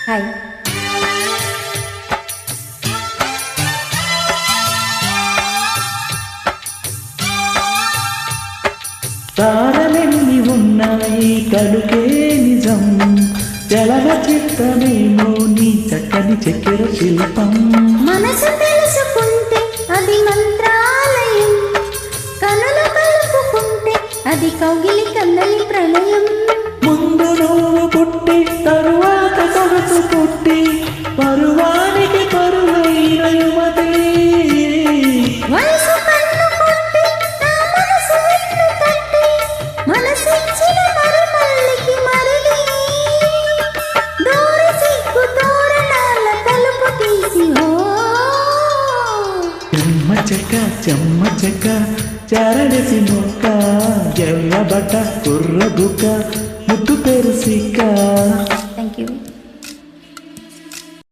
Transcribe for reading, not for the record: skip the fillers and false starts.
Hi. తారలెన్ని ఉన్నాయి కలుకే నిజం, జలవ చిత్తమేమో నీ చక్కని చక్కెర శిల్పం. మనసు తెలుసుకుంటే అది మంత్రాలయం, కనులు కలుపుకుంటే అది కౌగిలి కన్నలి ప్రణయం. ముందు నువ్వు పుట్టి తరువాత సొగసు పుట్టి పరువానికి పరువైన యువతి. వయసు కన్ను కొట్టి నా మనసు వెన్ను తట్టి మనసిచ్చిన మరుమల్లికి మరలి దూరి సిగ్గు తోరణాల తలుపు తీసి చెమ్మ చెక్క చారడసి మొక్క, ఎర్ర బట్ట కుర్ర బుక్క, ముద్దు పేరు సిక్క. Thank you.